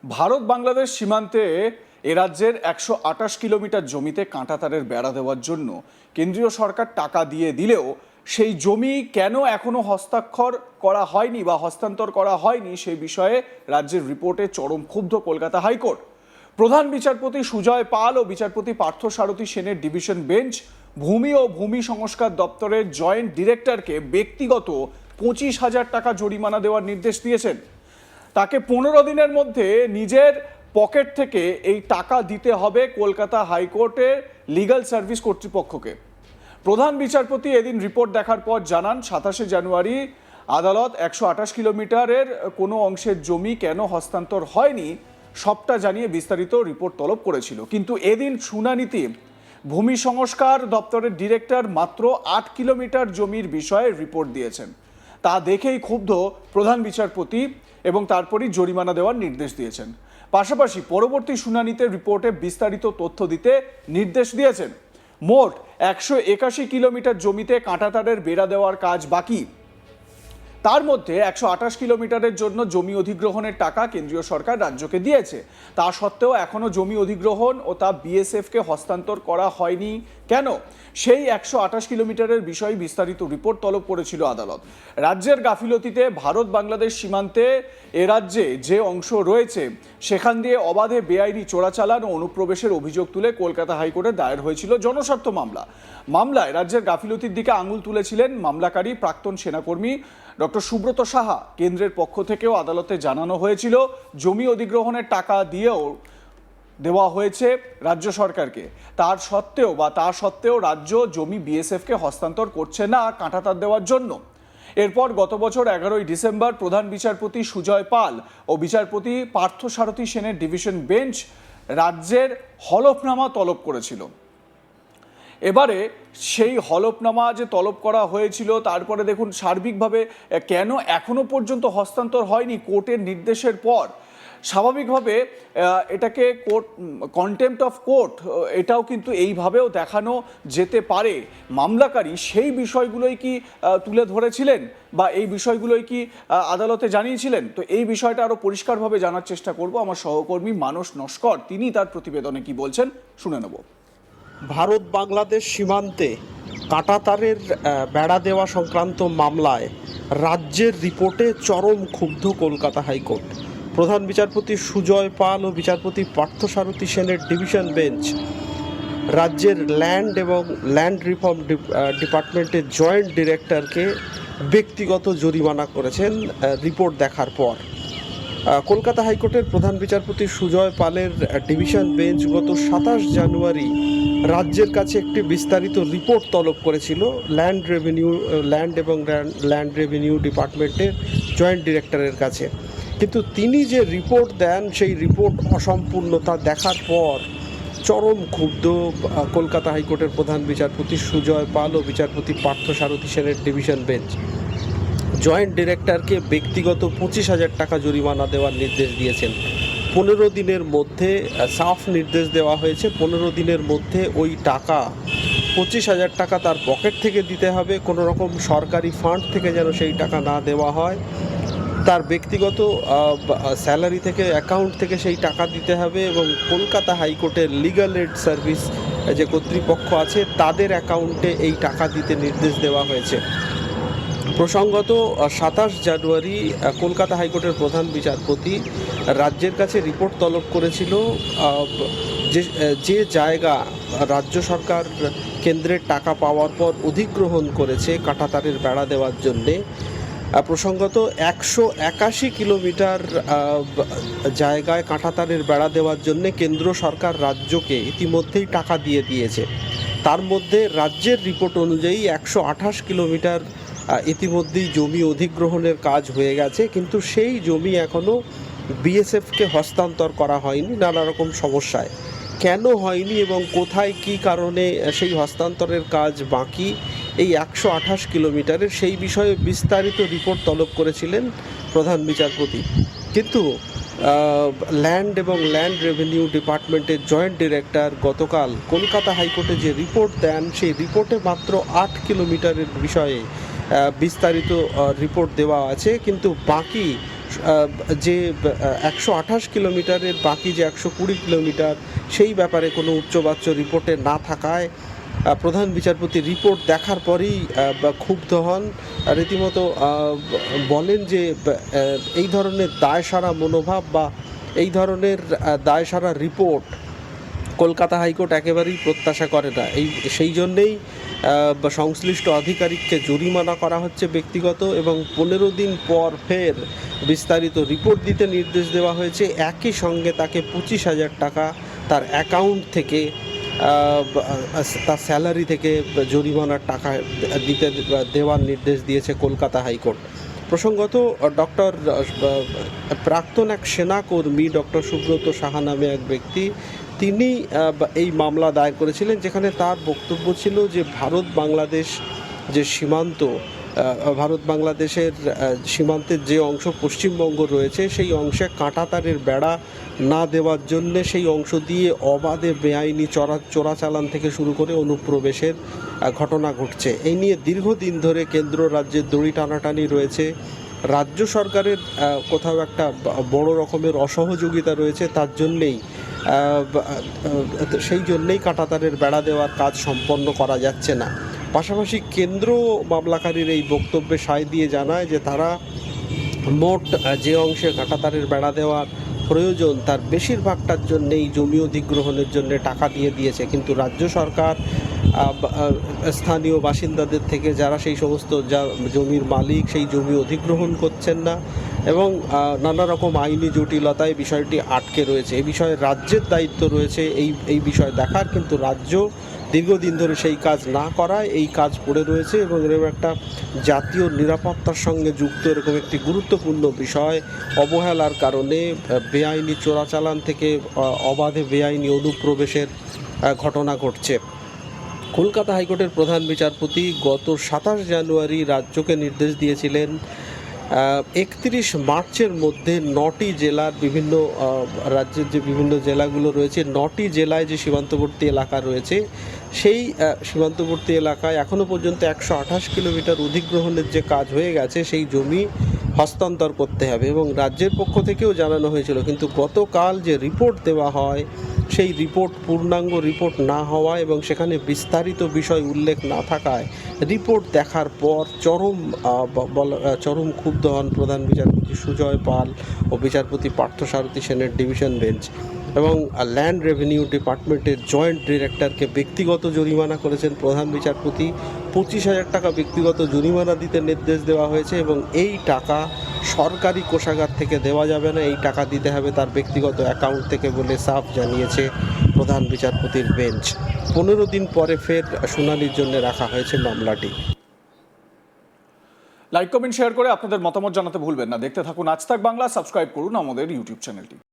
ভারত বাংলাদেশ সীমান্তে এ রাজ্যের ১২৮ কিলোমিটার জমিতে কাঁটাতারের বেড়া দেওয়ার জন্য কেন্দ্রীয় সরকার টাকা দিয়ে দিলেও সেই জমি কেন এখনো হস্তাক্ষর করা হয়নি বা হস্তান্তর করা হয়নি সেই বিষয়ে রাজ্যের রিপোর্টে চরম ক্ষুব্ধ কলকাতা হাইকোর্ট। প্রধান বিচারপতি সুজয় পাল ও বিচারপতি পার্থসারথী সেনের ডিভিশন বেঞ্চ ভূমি ও ভূমি সংস্কার দপ্তরের জয়েন্ট ডিরেক্টরকে ব্যক্তিগত ২৫,০০০ টাকা জরিমানা দেওয়ার নির্দেশ দিয়েছেন। তাকে ১৫ দিনের মধ্যে নিজের পকেট থেকে এই টাকা দিতে হবে কলকাতা হাইকোর্টের লিগ্যাল সার্ভিস কর্তৃপক্ষকে। প্রধান বিচারপতি এদিন রিপোর্ট দেখার পর জানান, ২৭শে জানুয়ারি আদালত ১২৮ কিলোমিটারের কোনো অংশের জমি কেন হস্তান্তর হয়নি সবটা জানিয়ে বিস্তারিত রিপোর্ট তলব করেছিল। কিন্তু এদিন শুনানিতে ভূমি সংস্কার দপ্তরের ডিরেক্টর মাত্র ৮ কিলোমিটার জমির বিষয়ে রিপোর্ট দিয়েছেন। তা দেখেই ক্ষুব্ধ প্রধান বিচারপতি এবং তারপরই জরিমানা দেওয়ার নির্দেশ দিয়েছেন। পাশাপাশি পরবর্তী শুনানিতে রিপোর্টে বিস্তারিত তথ্য দিতে নির্দেশ দিয়েছেন। মোট ১৮১ কিলোমিটার জমিতে কাঁটাতারের বেড়া দেওয়ার কাজ বাকি। তার মধ্যে ১২৮ কিলোমিটারের জন্য জমি অধিগ্রহণের টাকা কেন্দ্রীয় সরকার রাজ্যকে দিয়েছে। তা সত্ত্বেও এখনও জমি অধিগ্রহণ ও তা বিএসএফকে হস্তান্তর করা হয়নি কেন, সেই ১২৮ কিলোমিটারের বিষয়ে বিস্তারিত রিপোর্ট তলব করেছিল আদালত। রাজ্যের গাফিলতিতে ভারত বাংলাদেশ সীমান্তে এ রাজ্যে যে অংশ রয়েছে সেখান দিয়ে অবাধে বেআইনি চোরাচালান ও অনুপ্রবেশের অভিযোগ তুলে কলকাতা হাইকোর্টে দায়ের হয়েছিল জনস্বার্থ মামলা। মামলায় রাজ্যের গাফিলতির দিকে আঙুল তুলেছিলেন মামলাকারী প্রাক্তন সেনাকর্মী ডক্টর সুব্রত সাহা। কেন্দ্রের পক্ষ থেকেও আদালতে জানানো হয়েছিল জমি অধিগ্রহণের টাকা দিয়েও দেওয়া হয়েছে রাজ্য সরকারকে। তার সত্ত্বেও রাজ্য জমি বিএসএফকে হস্তান্তর করছে না কাঁটাতার দেওয়ার জন্য। এরপর গত বছর ১১ই ডিসেম্বর প্রধান বিচারপতি সুজয় পাল ও বিচারপতি পার্থসারথী সেনের ডিভিশন বেঞ্চ রাজ্যের হলফনামা তলব করেছিল। এবারে সেই হলফনামা যে তলব করা হয়েছিল, তারপরে দেখুন সার্বিকভাবে কেন এখনো পর্যন্ত হস্তান্তর হয়নি কোর্টের নির্দেশের পর। স্বাভাবিকভাবে এটাকে কন্টেম্প্ট অফ কোর্ট এটাও কিন্তু এইভাবেও দেখানো যেতে পারে। মামলাকারী সেই বিষয়গুলোই কি তুলে ধরেছিলেন বা এই বিষয়গুলোই কি আদালতে জানিয়েছিলেন? তো এই বিষয়টা আরও পরিষ্কারভাবে জানার চেষ্টা করব। আমার সহকর্মী মানস নস্কর তিনি তার প্রতিবেদনে কি বলছেন শুনে নেব। ভারত বাংলাদেশ সীমান্তে কাঁটাতারের বেড়া দেওয়া সংক্রান্ত মামলায় রাজ্যের রিপোর্টে চরম ক্ষুব্ধ কলকাতা হাইকোর্ট। প্রধান বিচারপতি সুজয় পাল ও বিচারপতি পার্থসারথী সেনের ডিভিশন বেঞ্চ রাজ্যের ল্যান্ড এবং ল্যান্ড রিফর্ম ডিপার্টমেন্টের জয়েন্ট ডিরেক্টরকে ব্যক্তিগত জরিমানা করেছেন রিপোর্ট দেখার পর। কলকাতা হাইকোর্টের প্রধান বিচারপতি সুজয় পালের ডিভিশন বেঞ্চ গত ২৭ জানুয়ারি রাজ্যের কাছে একটি বিস্তারিত রিপোর্ট তলব করেছিল ল্যান্ড এবং ল্যান্ড রেভিনিউ ডিপার্টমেন্টের জয়েন্ট ডিরেক্টরের কাছে। কিন্তু তিনি যে রিপোর্ট দেন সেই রিপোর্ট অসম্পূর্ণতা দেখার পর চরম ক্ষুব্ধ কলকাতা হাইকোর্টের প্রধান বিচারপতি সুজয় পাল ও বিচারপতি পার্থসারথী সেনের ডিভিশন বেঞ্চ জয়েন্ট ডিরেক্টরকে ব্যক্তিগত ২৫,০০০ টাকা জরিমানা দেওয়ার নির্দেশ দিয়েছেন। ১৫ দিনের মধ্যে সাফ নির্দেশ দেওয়া হয়েছে, ১৫ দিনের মধ্যে ওই টাকা ২৫,০০০ টাকা তার পকেট থেকে দিতে হবে। কোনো রকম সরকারি ফান্ড থেকে যেন সেই টাকা না দেওয়া হয়, তার ব্যক্তিগত স্যালারি থেকে অ্যাকাউন্ট থেকে সেই টাকা দিতে হবে এবং কলকাতা হাইকোর্টের লিগ্যাল এড সার্ভিস যে কর্তৃপক্ষ আছে তাদের অ্যাকাউন্টে এই টাকা দিতে নির্দেশ দেওয়া হয়েছে। প্রসঙ্গত ২৭ জানুয়ারি কলকাতা হাইকোর্টের প্রধান বিচারপতি রাজ্যের কাছে রিপোর্ট তলব করেছিল যে জায়গা রাজ্য সরকার কেন্দ্রের টাকা পাওয়ার পর অধিগ্রহণ করেছে কাঁটাতারের বেড়া দেওয়ার জন্যে। প্রসঙ্গত ১৮১ কিলোমিটার জায়গায় কাঁটাতারের বেড়া দেওয়ার জন্যে কেন্দ্র সরকার রাজ্যকে ইতিমধ্যেই টাকা দিয়ে দিয়েছে। তার মধ্যে রাজ্যের রিপোর্ট অনুযায়ী ১২৮ কিলোমিটার ইতিমধ্যেই জমি অধিগ্রহণের কাজ হয়ে গেছে, কিন্তু সেই জমি এখনও বিএসএফকে হস্তান্তর করা হয়নি নানা রকম সমস্যায়। কেন হয়নি এবং কোথায় কী কারণে সেই হস্তান্তরের কাজ বাকি এই ১২৮ কিলোমিটারের সেই বিষয়ে বিস্তারিত রিপোর্ট তলব করেছিলেন প্রধান বিচারপতি। কিন্তু ল্যান্ড এবং ল্যান্ড রেভিনিউ ডিপার্টমেন্টের জয়েন্ট ডিরেক্টর গতকাল কলকাতা হাইকোর্টে যে রিপোর্ট দেন সেই রিপোর্টে মাত্র ৮ কিলোমিটারের বিষয়ে বিস্তারিত রিপোর্ট দেওয়া আছে, কিন্তু বাকি যে 128 কিলোমিটারের বাকি যে 120 কিলোমিটার সেই ব্যাপারে কোনো উচ্চবাচ্য রিপোর্টে না থাকায় প্রধান বিচারপতি রিপোর্ট দেখার পরেই ক্ষুব্ধ হন। রীতিমতো বলেন যে এই ধরনের দায়সারা মনোভাব বা এই ধরনের দায়সারা রিপোর্ট কলকাতা হাইকোর্ট একেবারেই প্রত্যাশা করে না। সেই জন্যেই সংশ্লিষ্ট আধিকারিককে জরিমানা করা হচ্ছে ব্যক্তিগত, এবং 15 দিন পর ফের বিস্তারিত রিপোর্ট দিতে নির্দেশ দেওয়া হয়েছে। একই সঙ্গে তাকে 25,000 টাকা তার অ্যাকাউন্ট থেকে তার স্যালারি থেকে জরিমানার টাকা দেওয়ার নির্দেশ দিয়েছে কলকাতা হাইকোর্ট। প্রসঙ্গত ডক্টর প্রাক্তন এক সেনাকর্মী ডক্টর সুব্রত সাহা নামে এক ব্যক্তি, তিনি এই মামলা দায়ের করেছিলেন, যেখানে তার বক্তব্য ছিল যে ভারত বাংলাদেশ যে সীমান্ত, ভারত বাংলাদেশের সীমান্তের যে অংশ পশ্চিমবঙ্গ রয়েছে সেই অংশে কাঁটাতারের বেড়া না দেওয়ার জন্য সেই অংশ দিয়ে অবাধে বেআইনি চোরাচালান থেকে শুরু করে অনুপ্রবেশের ঘটনা ঘটছে। এই নিয়ে দীর্ঘদিন ধরে কেন্দ্র রাজ্যের দড়ি টানাটানি রয়েছে। রাজ্য সরকারের কোথাও একটা বড় রকমের অসহযোগিতা রয়েছে, তার জন্যেই সেই জন্যেই কাঁটাতারের বেড়া দেওয়ার কাজ সম্পন্ন করা যাচ্ছে না। পাশাপাশি কেন্দ্র মামলাকারীর এই বক্তব্যে সায় দিয়ে জানায় যে তারা মোট যে অংশে কাঁটাতারের বেড়া দেওয়ার প্রয়োজন তার বেশিরভাগটার জন্যেই জমি অধিগ্রহণের জন্য টাকা দিয়ে দিয়েছে, কিন্তু রাজ্য সরকার স্থানীয় বাসিন্দাদের থেকে যারা সেই সমস্ত জমির মালিক সেই জমি অধিগ্রহণ করছেন না, এবং নানা রকম আইনি জটিলতায় বিষয়টি আটকে রয়েছে। এই বিষয়ে রাজ্যের দায়িত্ব রয়েছে এই বিষয় দেখার, কিন্তু রাজ্য দীর্ঘদিন ধরে সেই কাজ না করায় এই কাজ পড়ে রয়েছে, এবং এরকম একটা জাতীয় নিরাপত্তার সঙ্গে যুক্ত এরকম একটি গুরুত্বপূর্ণ বিষয় অবহেলার কারণে বেআইনি চোরাচালান থেকে অবাধে বেআইনি অনুপ্রবেশের ঘটনা ঘটছে। কলকাতা হাইকোর্টের প্রধান বিচারপতি গত 27 জানুয়ারি রাজ্যকে নির্দেশ দিয়েছিলেন 31 মার্চের মধ্যে 9টি জেলার বিভিন্ন রাজ্যের যে বিভিন্ন জেলাগুলো রয়েছে 9টি জেলায় যে সীমান্তবর্তী এলাকা রয়েছে সেই সীমান্তবর্তী এলাকায় এখনও পর্যন্ত 128 কিলোমিটার অধিগ্রহণের যে কাজ হয়ে গেছে সেই জমি হস্তান্তর করতে হবে, এবং রাজ্যের পক্ষ থেকেও জানানো হয়েছিল। কিন্তু গতকাল যে রিপোর্ট দেওয়া হয় সেই রিপোর্ট পূর্ণাঙ্গ রিপোর্ট না হওয়া এবং সেখানে বিস্তারিত বিষয় উল্লেখ না থাকায় রিপোর্ট দেখার পর চরম ক্ষুব্ধ হন প্রধান বিচারপতি সুজয় পাল ও বিচারপতি পার্থসারথী সেনের ডিভিশন বেঞ্চ, এবং ল্যান্ড রেভিনিউ ডিপার্টমেন্টের জয়েন্ট ডিরেক্টরকে ব্যক্তিগত জরিমানা করেছেন প্রধান বিচারপতি। 25,000 টাকা ব্যক্তিগত জরিমানা দিতে নির্দেশ দেওয়া হয়েছে, এবং এই টাকা সরকারি কোষাগার থেকে দেওয়া যাবে না, এই টাকা দিতে হবে তার ব্যক্তিগত অ্যাকাউন্ট থেকে বলে সাফ জানিয়েছে প্রধান বিচারপতির বেঞ্চ। 15 দিন পরে ফের শুনানির জন্য রাখা হয়েছে মামলাটি। লাইক কমেন্ট শেয়ার করে আপনাদের মতামত জানাতে ভুলবেন না। দেখতে থাকুন আজ তাক বাংলা, সাবস্ক্রাইব করুন আমাদের ইউটিউব চ্যানেলটি।